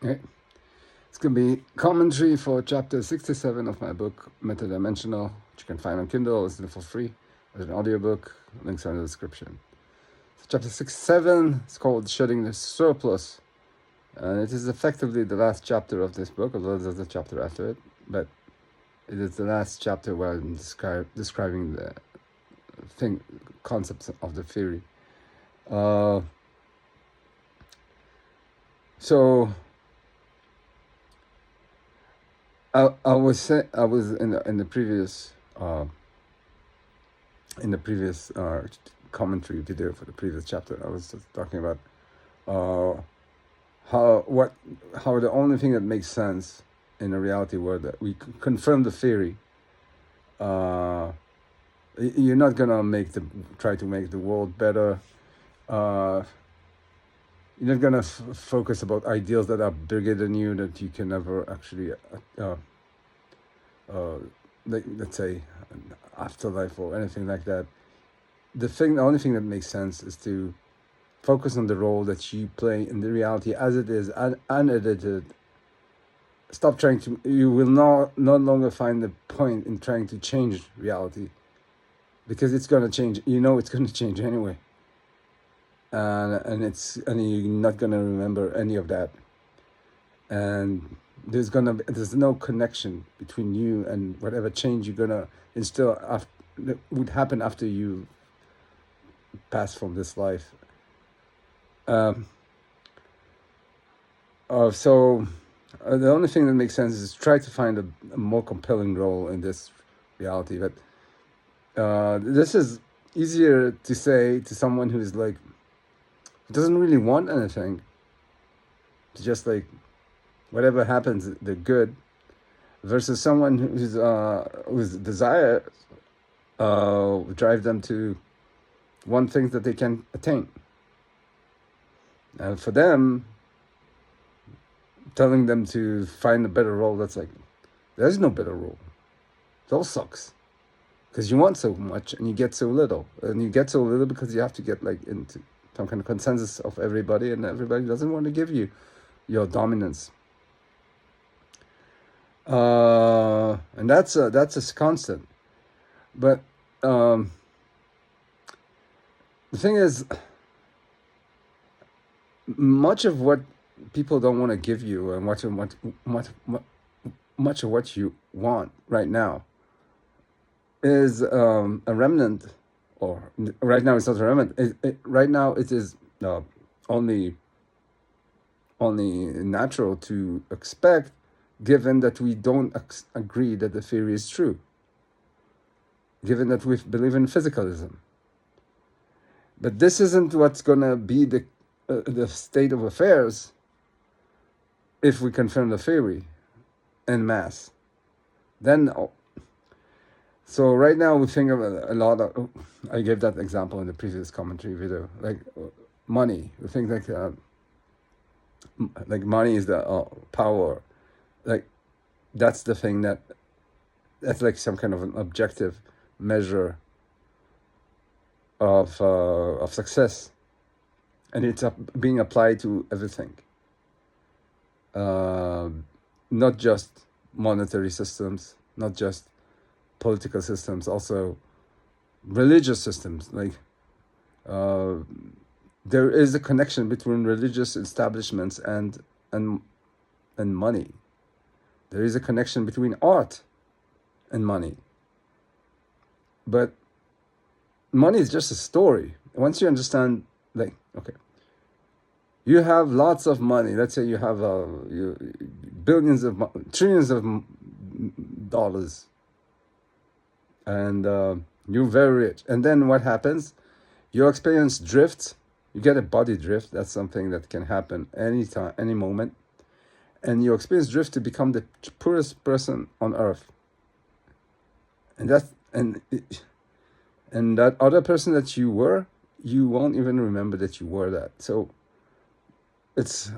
Okay. It's going to be commentary for chapter 67 of my book, Metadimensional, which you can find on Kindle, listen for free as an audiobook. Links are in the description. So chapter 67 is called Shedding the Surplus. And it is effectively the last chapter of this book, although there's a chapter after it. But it is the last chapter where I'm describing the concepts of the theory. So I was in the previous commentary video for the previous chapter. I was just talking about how the only thing that makes sense in a reality world that we confirm the theory. You're not gonna try to make the world better. You're not gonna focus about ideals that are bigger than you, that you can never actually let's say an afterlife or anything like that. The only thing that makes sense is to focus on the role that you play in the reality as it is, unedited. Stop trying to. You will no longer find the point in trying to change reality, because it's gonna change. You know it's gonna change anyway. And you're not gonna remember any of that. And there's no connection between you and whatever change you're gonna instill that would happen after you pass from this life. So the only thing that makes sense is try to find a more compelling role in this reality. But this is easier to say to someone who's like, doesn't really want anything. It's just like, whatever happens, they're good. Versus someone whose desire drive them to want things that they can attain. And for them, telling them to find a better role, that's like, there's no better role. It all sucks. Because you want so much and you get so little. And you get so little because you have to get like into some kind of consensus of everybody, and everybody doesn't want to give you your dominance. And that's a constant. But the thing is, much of what people don't want to give you, and much of what you want right now, is a remnant. Or right now it's not a remnant. Right now it is only natural to expect, given that we don't agree that the theory is true, given that we believe in physicalism. But this isn't what's going to be the state of affairs if we confirm the theory en masse. Then, so right now we think of a lot of, I gave that example in the previous commentary video, like money. We think like money is the power. Like, that's the thing that's like some kind of an objective measure of success, and it's being applied to everything, not just monetary systems, not just political systems, also religious systems. Like, there is a connection between religious establishments and money. There is a connection between art and money. But money is just a story. Once you understand, like, okay, you have lots of money. Let's say you have trillions of dollars, and you're very rich. And then what happens? Your experience drifts. You get a body drift. That's something that can happen anytime, any moment. And your experience drift to become the poorest person on earth. And that other person that you were, you won't even remember that you were that. So it's,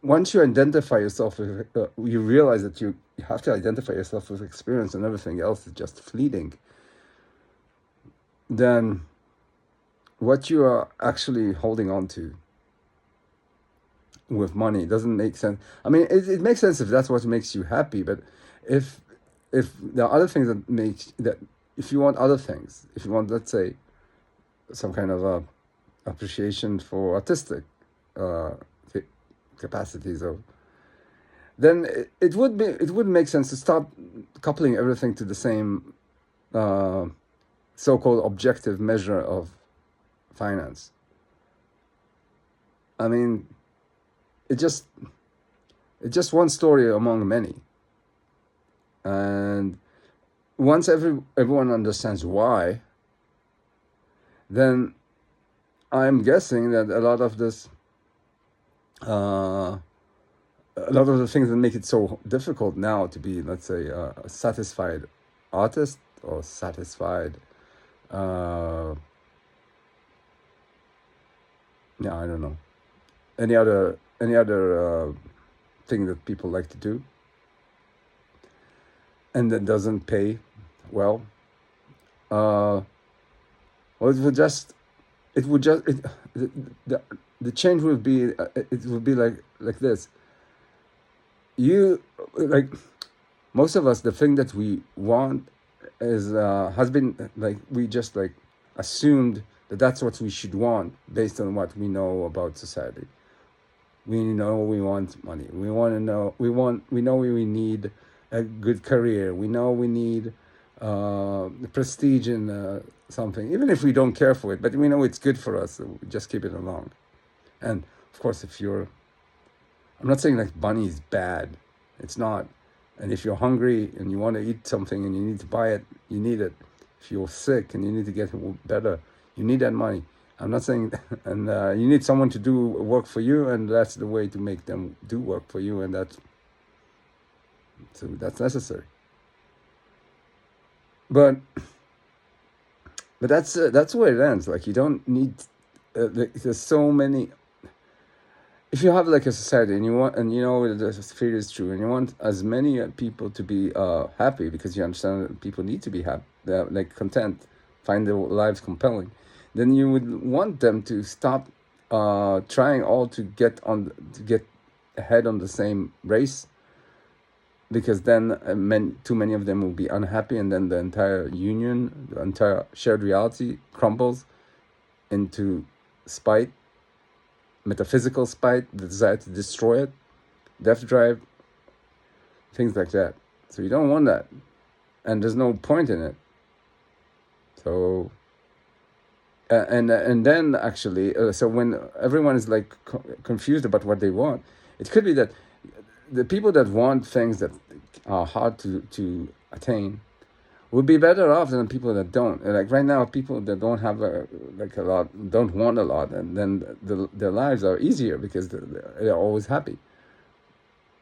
once you identify yourself with, you realize that you have to identify yourself with experience, and everything else is just fleeting. Then what you are actually holding on to with money. It doesn't make sense. I mean, it makes sense if that's what makes you happy, but if there are other things that if you want other things, if you want, let's say, some kind of appreciation for artistic uh, capacities, or then it would make sense to stop coupling everything to the same so-called objective measure of finance. I mean, it's just one story among many, and once everyone understands why, then I'm guessing that a lot of this, a lot of the things that make it so difficult now to be, let's say, a satisfied artist or satisfied, yeah, I don't know, any other thing that people like to do, and that doesn't pay well. Well, the change would be, it would be like this. You, like, most of us, the thing that we want is has been like, we just like assumed that that's what we should want based on what we know about society. We know we want money. We know we need a good career. We know we need prestige in something, even if we don't care for it, but we know it's good for us, so we just keep it along. And of course, I'm not saying like money is bad. It's not. And if you're hungry and you want to eat something and you need to buy it, you need it. If you're sick and you need to get better, you need that money. I'm not saying, and you need someone to do work for you, and that's the way to make them do work for you, and that's necessary. But that's where it ends. Like, you don't need. There's so many. If you have like a society and you want, and you know the sphere is true, and you want as many people to be happy, because you understand that people need to be happy, like content, find their lives compelling, then you would want them to stop trying all to get ahead on the same race, because then too many of them will be unhappy, and then the entire union, the entire shared reality crumbles into spite, metaphysical spite, the desire to destroy it, death drive, things like that. So you don't want that, and there's no point in it. So and then actually, so when everyone is like confused about what they want, it could be that the people that want things that are hard to attain would be better off than people that don't. Like right now, people that don't have a lot, don't want a lot, and then their lives are easier because they're always happy.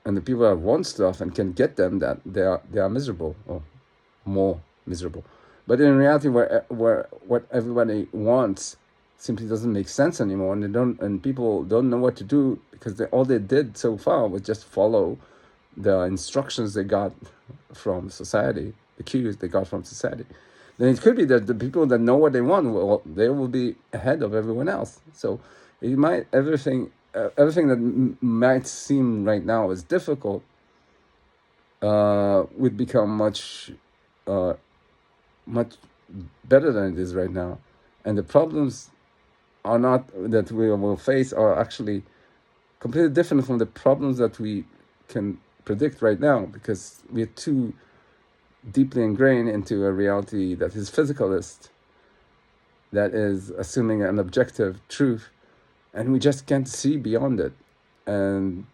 And the people that want stuff and can get them, that they are miserable, or more miserable. But in reality, where what everybody wants simply doesn't make sense anymore, and people don't know what to do, because all they did so far was just follow the instructions they got from society, the cues they got from society. Then it could be that the people that know what they want, they will be ahead of everyone else. So it might everything that might seem right now as difficult would become much better than it is right now. And the problems are not that we will face are actually completely different from the problems that we can predict right now, because we're too deeply ingrained into a reality that is physicalist, that is assuming an objective truth, and we just can't see beyond it. And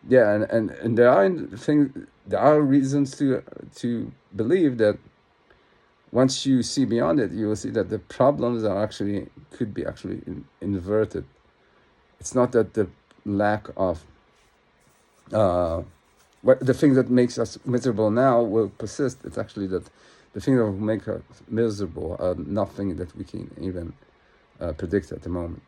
yeah, and there are reasons to believe that once you see beyond it, you will see that the problems could be inverted. It's not that the lack of the thing that makes us miserable now will persist. It's actually that the thing that will make us miserable are nothing that we can even predict at the moment.